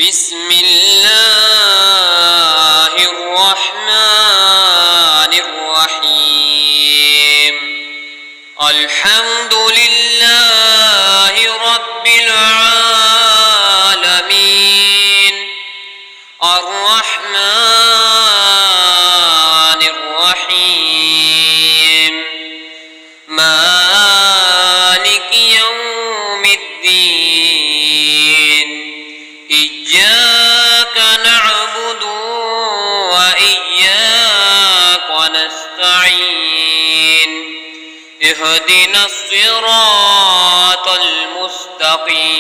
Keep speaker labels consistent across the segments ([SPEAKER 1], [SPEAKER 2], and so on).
[SPEAKER 1] بسم الله الرحمن الرحيم الحمد لله رب العالمين الرحمن الرحيم مالك يوم الدين إياك نعبد وإياك نستعين اهدنا الصراط المستقيم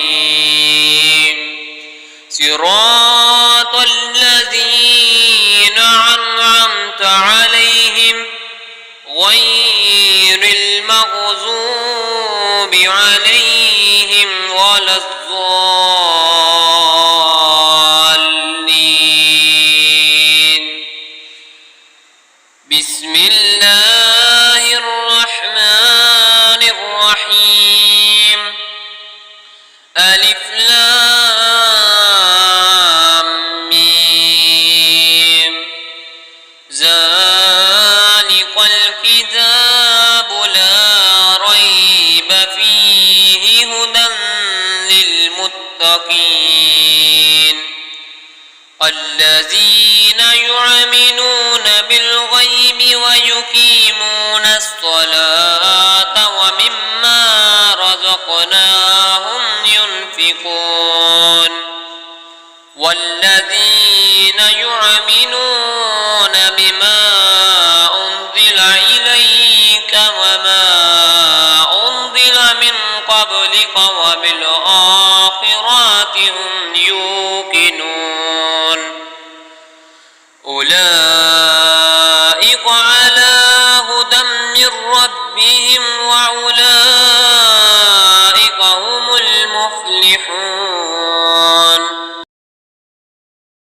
[SPEAKER 1] صراط الذين أنعمت عليهم غير المغضوب عليهم ولا الضالين بسم الله الرحمن الرحيم ألف لام ميم ذلك الكتاب لا ريب فيه هدى للمتقين الذين يؤمنون بالغيب ويقيمون الصلاة ومما رزقناهم ينفقون والذين يؤمنون بما أنزل إليك وما أنزل من قبلك وبالآخرة هم يوقنون أولئك على هدى من ربهم وأولئك هم المفلحون